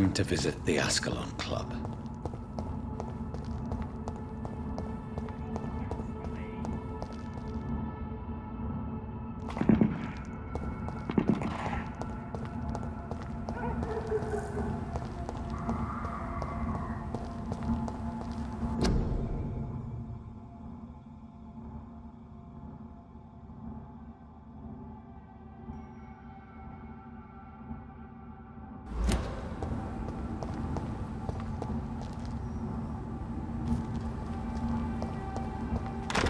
time to visit the Ascalon Club.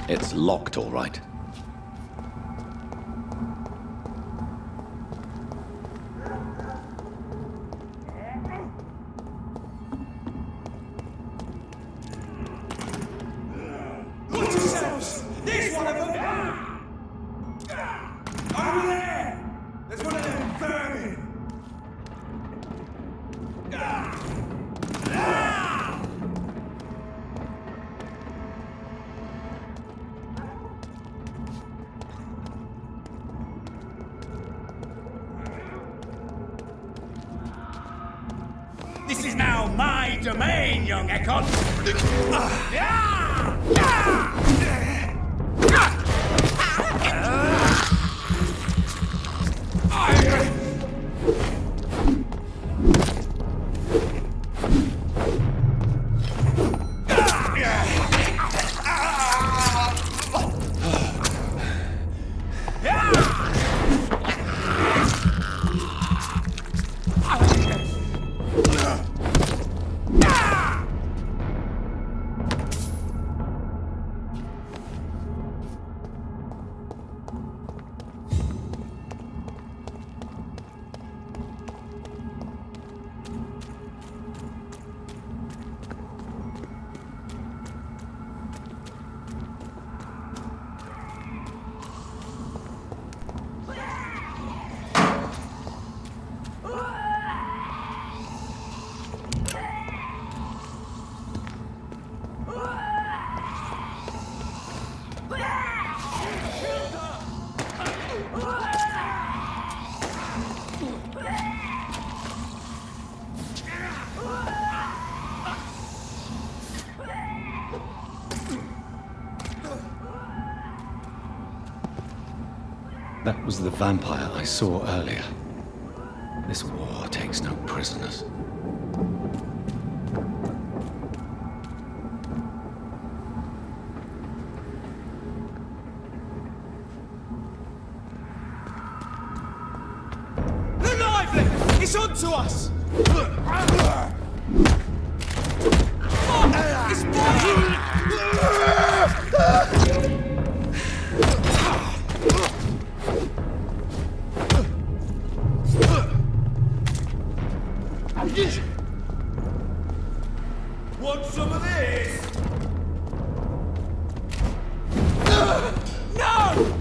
It's locked, all right. Watch yourselves! There's one of them! Over there! There's one of them vermin! This is now my domain, young Ekon! That was the vampire I saw earlier. This war takes no prisoners. They're lively! It's on to us! It's biting! Want some of this? No!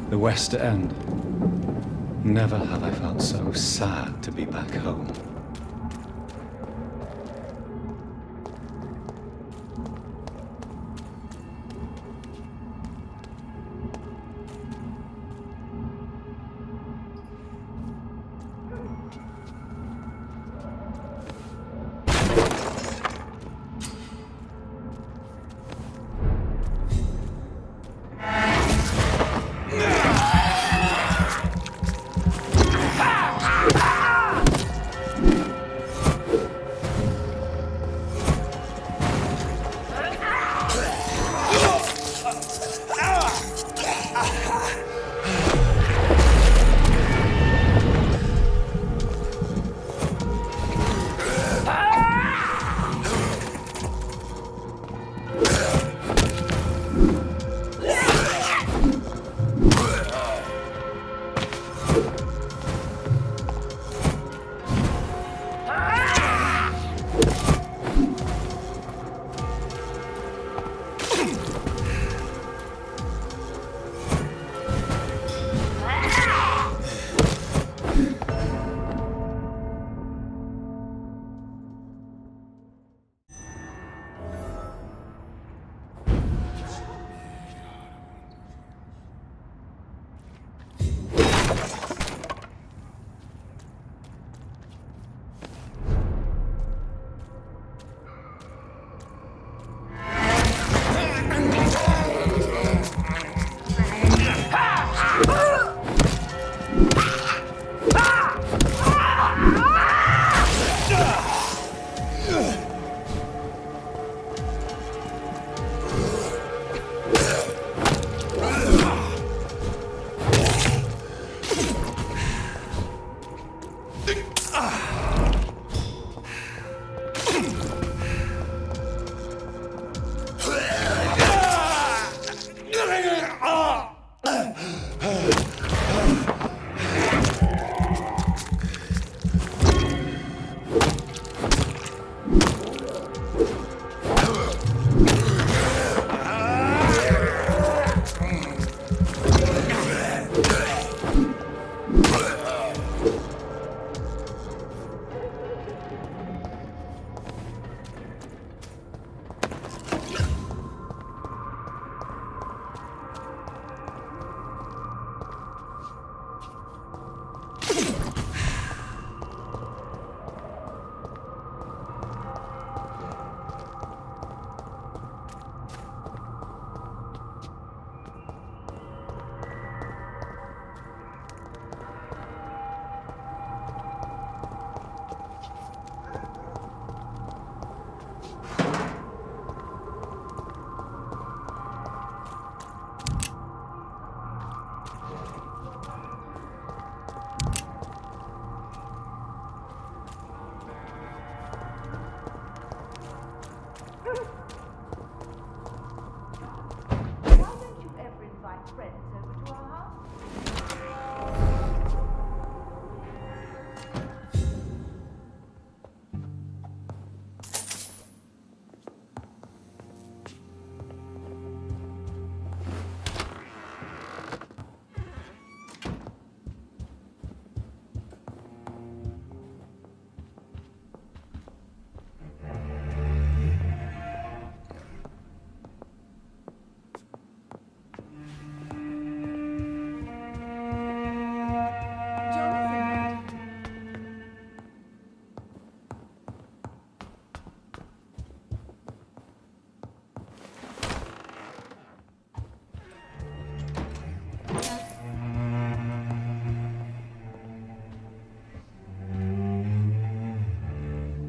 The West End. Never have I felt so sad to be back home.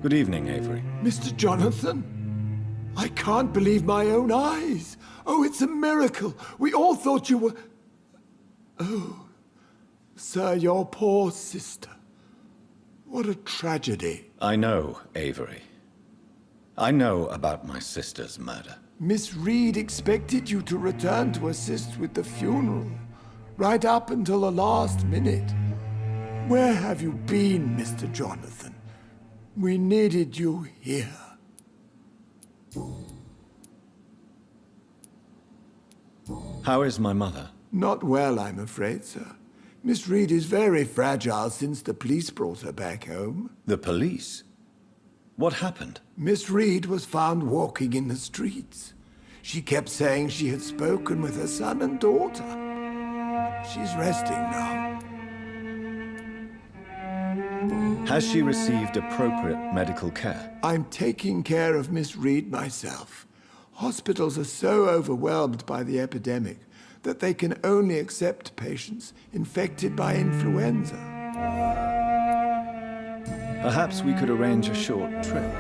Good evening, Avery. Mr. Jonathan? I can't believe my own eyes. Oh, it's a miracle. We all thought you were... Oh, sir, your poor sister. What a tragedy. I know, Avery. I know about my sister's murder. Miss Reid expected you to return to assist with the funeral, right up until the last minute. Where have you been, Mr. Jonathan? We needed you here. How is my mother? Not well, I'm afraid, sir. Miss Reid is very fragile since the police brought her back home. The police? What happened? Miss Reid was found walking in the streets. She kept saying she had spoken with her son and daughter. She's resting now. Has she received appropriate medical care? I'm taking care of Miss Reid myself. Hospitals are so overwhelmed by the epidemic that they can only accept patients infected by influenza. Perhaps we could arrange a short trip.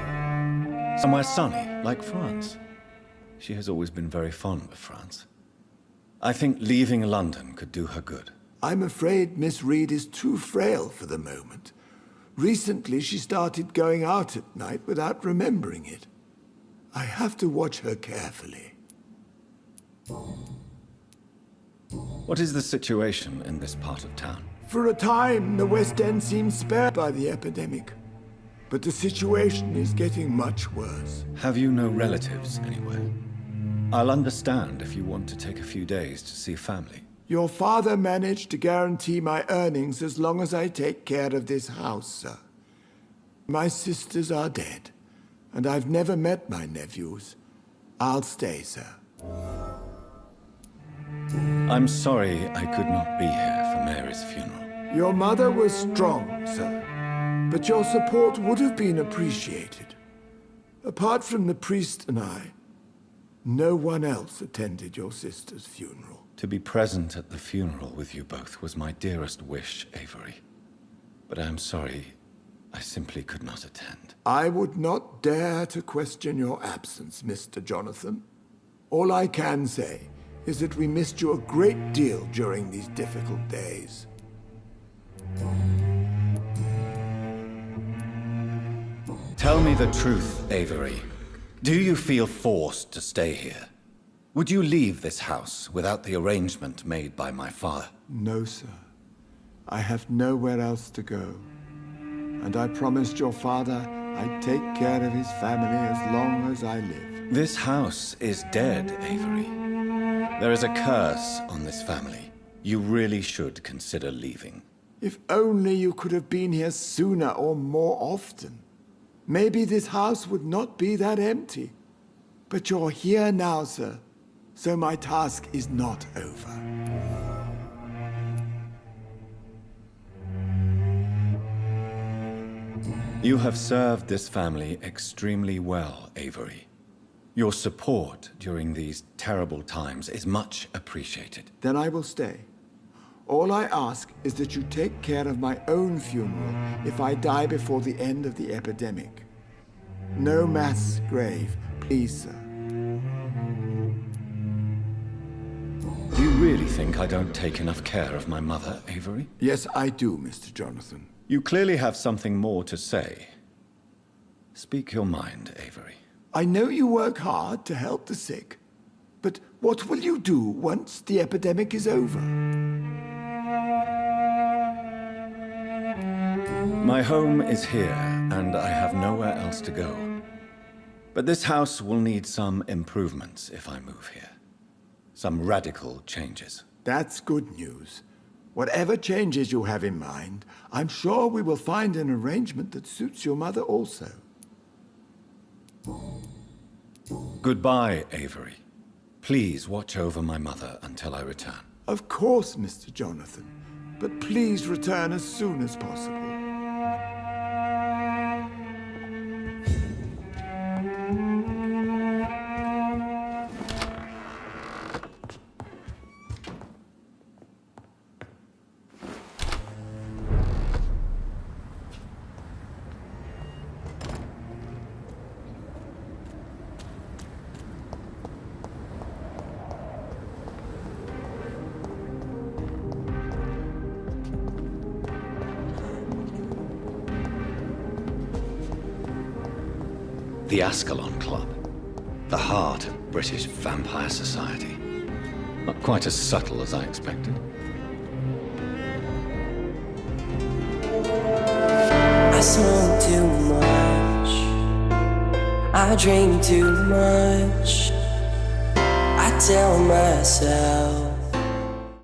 Somewhere sunny, like France. She has always been very fond of France. I think leaving London could do her good. I'm afraid Miss Reid is too frail for the moment. Recently, she started going out at night without remembering it. I have to watch her carefully. What is the situation in this part of town? For a time, the West End seemed spared by the epidemic. But the situation is getting much worse. Have you no relatives anywhere? I'll understand if you want to take a few days to see family. Your father managed to guarantee my earnings as long as I take care of this house, sir. My sisters are dead, and I've never met my nephews. I'll stay, sir. I'm sorry I could not be here for Mary's funeral. Your mother was strong, sir, but your support would have been appreciated. Apart from the priest and I, no one else attended your sister's funeral. To be present at the funeral with you both was my dearest wish, Avery. But I am sorry, I simply could not attend. I would not dare to question your absence, Mr. Jonathan. All I can say is that we missed you a great deal during these difficult days. Tell me the truth, Avery. Do you feel forced to stay here? Would you leave this house without the arrangement made by my father? No, sir. I have nowhere else to go. And I promised your father I'd take care of his family as long as I live. This house is dead, Avery. There is a curse on this family. You really should consider leaving. If only you could have been here sooner or more often. Maybe this house would not be that empty. But you're here now, sir. So my task is not over. You have served this family extremely well, Avery. Your support during these terrible times is much appreciated. Then I will stay. All I ask is that you take care of my own funeral if I die before the end of the epidemic. No mass grave, please, sir. Do you really think I don't take enough care of my mother, Avery? Yes, I do, Mr. Jonathan. You clearly have something more to say. Speak your mind, Avery. I know you work hard to help the sick, but what will you do once the epidemic is over? My home is here, and I have nowhere else to go. But this house will need some improvements if I move here. Some radical changes. That's good news. Whatever changes you have in mind, I'm sure we will find an arrangement that suits your mother also. Goodbye, Avery. Please watch over my mother until I return. Of course, Mr. Jonathan, but please return as soon as possible. The Ascalon Club. The heart of British vampire society. Not quite as subtle as I expected. I smoke too much. I drink too much. I tell myself